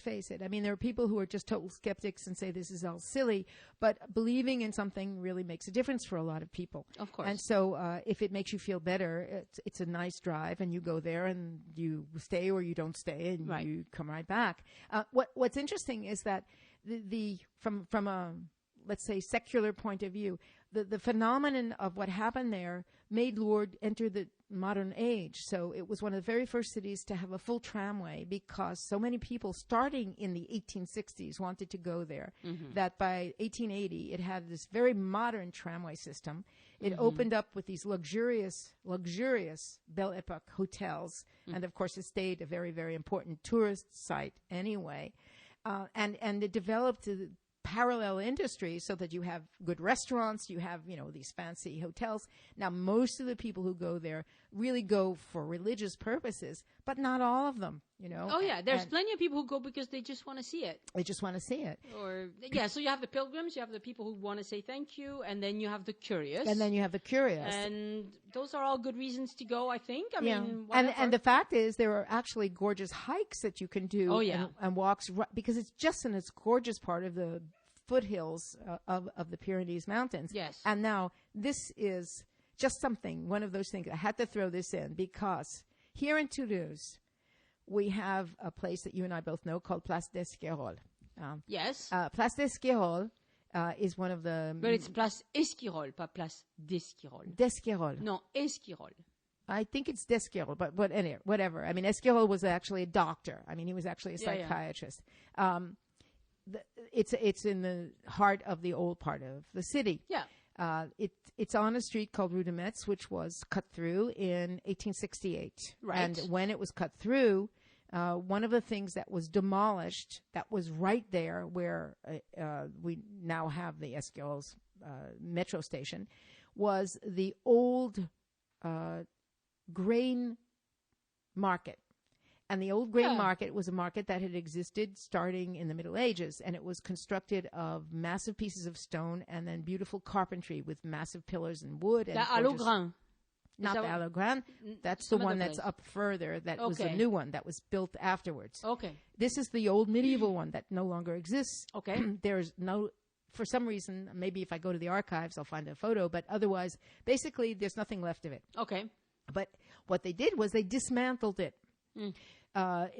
face it. I mean, there are people who are just total skeptics and say this is all silly, but believing in something really makes a difference for a lot of people. Of course. And so if it makes you feel better, it's a nice drive, and you go there and you stay or you don't stay, and you come right back. What's interesting is that from a, let's say, secular point of view, the phenomenon of what happened there made Lourdes enter the modern age. So it was one of the very first cities to have a full tramway, because so many people starting in the 1860s wanted to go there, that by 1880 it had this very modern tramway system. It opened up with these luxurious Belle Epoque hotels, and of course it stayed a very, very important tourist site anyway. And it developed parallel industry so that you have good restaurants, you have, these fancy hotels. Now, most of the people who go there really go for religious purposes, but not all of them, Oh, yeah. There's plenty of people who go because they just want to see it. They just want to see it. So you have the pilgrims, you have the people who want to say thank you, and then you have the curious. And those are all good reasons to go, I think. I mean, and the fact is, there are actually gorgeous hikes that you can do and walks, because it's just in this gorgeous part of the foothills of the Pyrenees Mountains. Yes. And now this is just one of those things. I had to throw this in because here in Toulouse, we have a place that you and I both know called Place d'Esquirol. Yes. Place d'Esquirol is one of the... But it's Place Esquirol, pas Place d'Esquirol. D'Esquirol. No, Esquirol. I think it's d'Esquirol, but anyway, whatever. I mean, Esquirol was actually a doctor. I mean, he was actually a psychiatrist. It's in the heart of the old part of the city. Yeah. It's on a street called Rue de Metz, which was cut through in 1868. Right. And when it was cut through, one of the things that was demolished, that was right there where we now have the Esquirol's metro station, was the old grain market. And the old grain market was a market that had existed starting in the Middle Ages, and it was constructed of massive pieces of stone and then beautiful carpentry with massive pillars and wood. La Allograin. Not the Allograin. That's the one that's up further. That was a new one that was built afterwards. Okay. This is the old medieval one that no longer exists. Okay. There's no... For some reason, maybe if I go to the archives, I'll find a photo, but otherwise, basically, there's nothing left of it. Okay. But what they did was they dismantled it.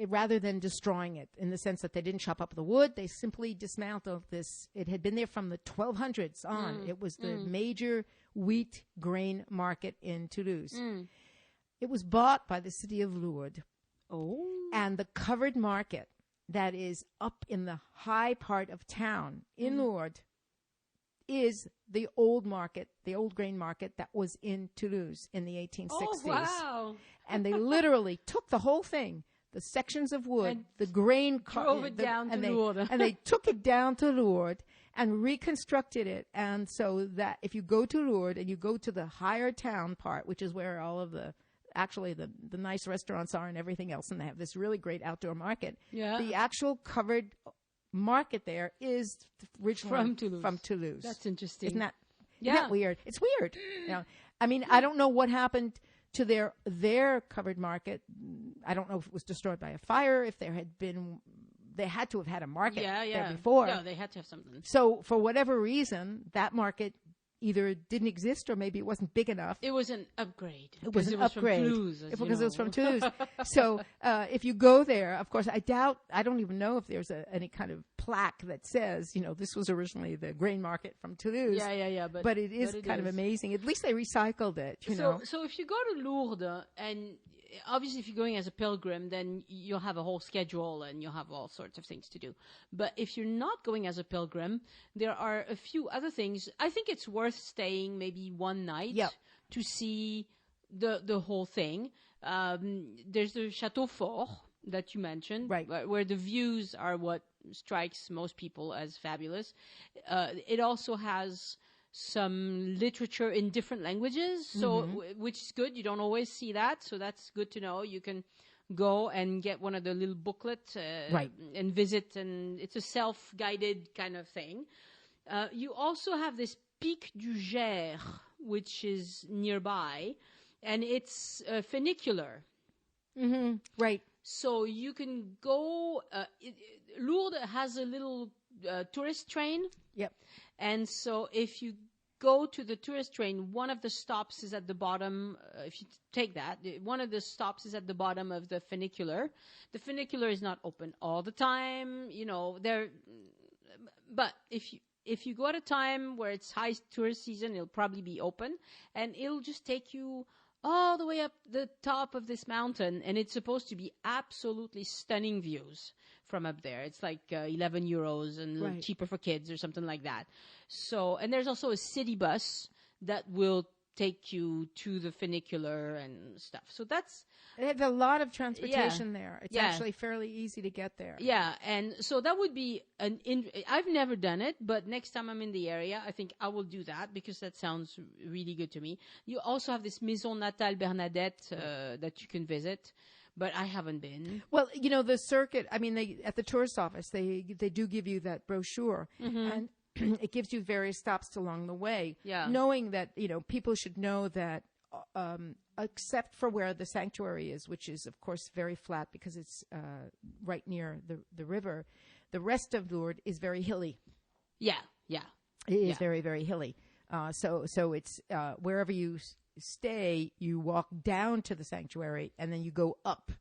Rather than destroying it, in the sense that they didn't chop up the wood, they simply dismantled this. It had been there from the 1200s on. It was the major wheat grain market in Toulouse. It was bought by the city of Lourdes. Oh. And the covered market that is up in the high part of town in Lourdes is the old market, the old grain market that was in Toulouse in the 1860s. Oh, wow. And they literally took the whole thing, the sections of wood, And the grain drove it down to Lourdes. and they took it down to Lourdes and reconstructed it. And so that if you go to Lourdes and you go to the higher town part, which is where all of the nice restaurants are and everything else, and they have this really great outdoor market. Yeah. The actual covered market there is originally from Toulouse. From Toulouse. That's interesting. Isn't that weird? It's weird. I mean, I don't know what happened to their covered market. I don't know if it was destroyed by a fire, if they had to have had a market there before. Yeah, they had to have something. So for whatever reason, that market either didn't exist or maybe it wasn't big enough. It was an upgrade. It was an upgrade. From Toulouse, because it was from Toulouse. So if you go there, of course, I don't even know if there's any kind of plaque that says, this was originally the grain market from Toulouse. Yeah. But it is kind of amazing. At least they recycled it, So if you go to Lourdes, and obviously if you're going as a pilgrim, then you'll have a whole schedule and you'll have all sorts of things to do. But if you're not going as a pilgrim, there are a few other things. I think it's worth staying maybe one night to see the whole thing. There's the Chateau Fort that you mentioned, right, where the views are what strikes most people as fabulous. It also has some literature in different languages, so which is good. You don't always see that, so that's good to know. You can go and get one of the little booklets and visit, and it's a self-guided kind of thing. You also have this Pic du Gers, which is nearby, and it's funicular. Mm-hmm. Right. So you can go. Lourdes has a little tourist train. Yep. And so if you go to the tourist train, one of the stops is at the bottom. If you take that, one of the stops is at the bottom of the funicular. The funicular is not open all the time, but if you go at a time where it's high tourist season, it'll probably be open, and it'll just take you all the way up the top of this mountain, and it's supposed to be absolutely stunning views from up there. It's like 11 euros and a little cheaper for kids or something like that. So, and there's also a city bus that will take you to the funicular and stuff. So they have a lot of transportation there. It's actually fairly easy to get there. Yeah, and so that would be I've never done it, but next time I'm in the area, I think I will do that because that sounds really good to me. You also have this Maison Natale Bernadette that you can visit, but I haven't been. Well, the circuit, I mean, at the tourist office, they do give you that brochure, and it gives you various stops along the way, knowing that, people should know that except for where the sanctuary is, which is, of course, very flat because it's right near the river, the rest of Lourdes is very hilly. Yeah. It is very, very hilly. So it's wherever you stay, you walk down to the sanctuary, and then you go up,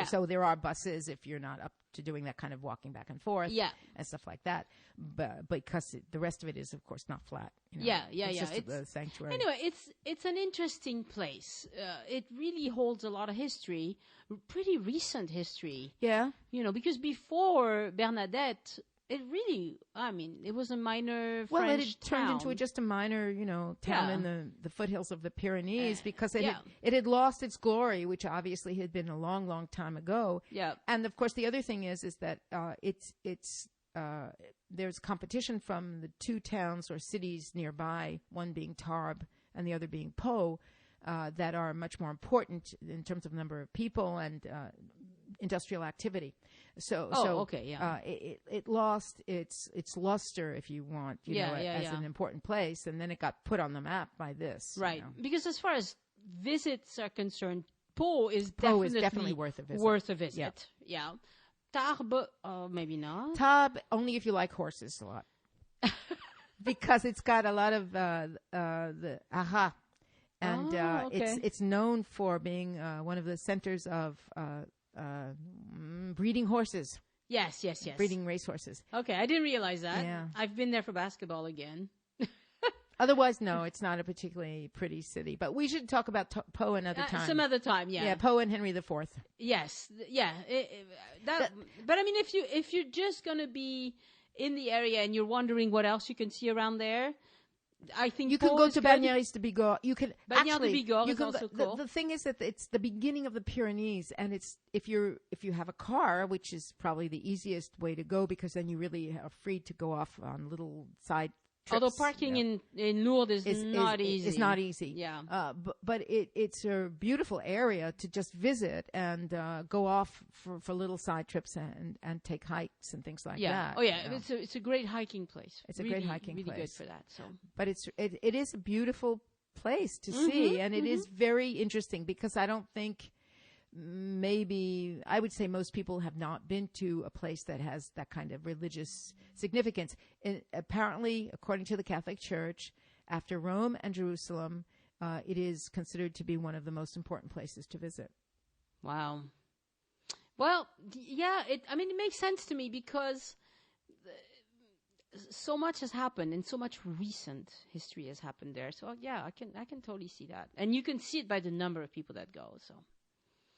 So there are buses if you're not up to doing that kind of walking back and forth and stuff like that. But because the rest of it is, of course, not flat. It's just the sanctuary. Anyway, it's an interesting place. It really holds a lot of history, pretty recent history. Yeah. Because before Bernadette, it was a minor French it turned town. into just a minor, town in the foothills of the Pyrenees because it had lost its glory, which obviously had been a long, long time ago. Yeah. And of course, the other thing is that there's competition from the two towns or cities nearby, one being Tarbes and the other being Pau, that are much more important in terms of number of people and industrial activity. It lost its luster, if you want, as an important place, and then it got put on the map by this. Right, because as far as visits are concerned, Pau is definitely worth a visit. Yeah. Tarbes, maybe not. Tarbes, only if you like horses a lot. Because it's got a lot of the aha. And it's known for being one of the centers of breeding horses. Yes. Breeding racehorses. Okay, I didn't realize that. Yeah. I've been there for basketball again. Otherwise, no, it's not a particularly pretty city. But we should talk about Pau another time. Some other time, yeah. Yeah, Pau and Henry IV. Yes, yeah. But I mean, if you're just gonna be in the area and you're wondering what else you can see around there, I think you can Pau go is to good. Bagnères de Bigorre. You can Bagnères de actually. Bigorre You is can also go, cool. the thing is that it's the beginning of the Pyrenees, and it's if you have a car, which is probably the easiest way to go because then you really are free to go off on little side trips. Although parking in Lourdes is not easy. It's not easy. Yeah. But it's a beautiful area to just visit and go off for little side trips and take hikes and things like that. Oh yeah, it's a great hiking place. It's a great hiking place. Really good for that. So, but it is a beautiful place to see, and it is very interesting because I don't think. Maybe I would say most people have not been to a place that has that kind of religious significance. And apparently, according to the Catholic Church, after Rome and Jerusalem, it is considered to be one of the most important places to visit. Wow. Well, yeah, it makes sense to me because so much has happened and so much recent history has happened there. So yeah, I can totally see that. And you can see it by the number of people that go, so.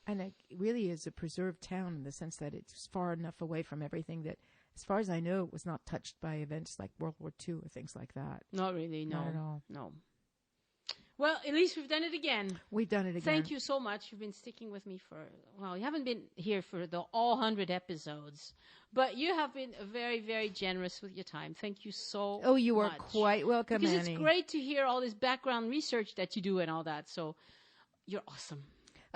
And it really is a preserved town in the sense that it's far enough away from everything that, as far as I know, it was not touched by events like World War II or things like that. Not really, no. Not at all. No. Well, at least we've done it again. We've done it again. Thank you so much. You've been sticking with me you haven't been here for all 100 episodes, but you have been very, very generous with your time. Thank you so much. Oh, you are quite welcome, because Annie. It's great to hear all this background research that you do and all that, so you're awesome.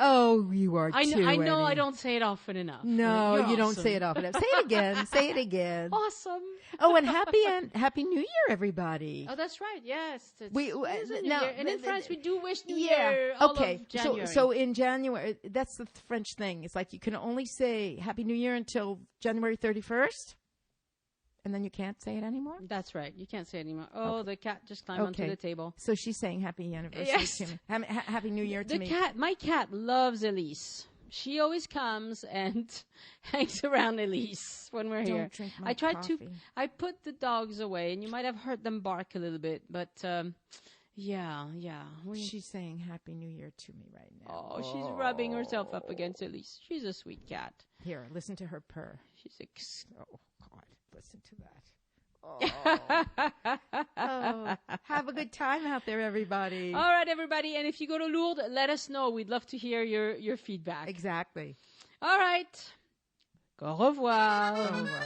Oh, you are I too, know Annie. I don't say it often enough. No, You're you don't awesome. say it often enough. Say it again. Say it again. Awesome. Oh, and happy New Year, everybody. Oh, that's right. Yes. It We is a New now Year. And in France, we do wish New yeah. Year all Okay. of January. So in January, that's the French thing. It's like you can only say Happy New Year until January 31st. And then you can't say it anymore? That's right. You can't say it anymore. Oh, okay. The cat just climbed onto the table. So she's saying happy anniversary Yes. to me. Happy New Year to me. My cat loves Elise. She always comes and hangs around Elise when we're here. Drink my coffee. I put the dogs away, and you might have heard them bark a little bit, but yeah. She's saying happy New Year to me right now. Oh, she's rubbing herself up against Elise. She's a sweet cat. Here, listen to her purr. She's Oh, God, listen to that. Oh, have a good time out there, everybody. All right, everybody. And if you go to Lourdes, let us know. We'd love to hear your feedback. Exactly. All right. Au revoir. Au revoir.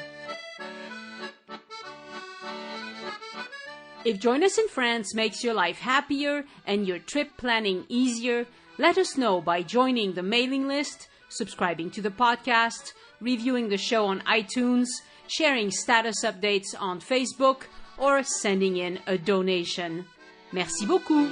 If Join Us in France makes your life happier and your trip planning easier, let us know by joining the mailing list, subscribing to the podcast, reviewing the show on iTunes, sharing status updates on Facebook, or sending in a donation. Merci beaucoup.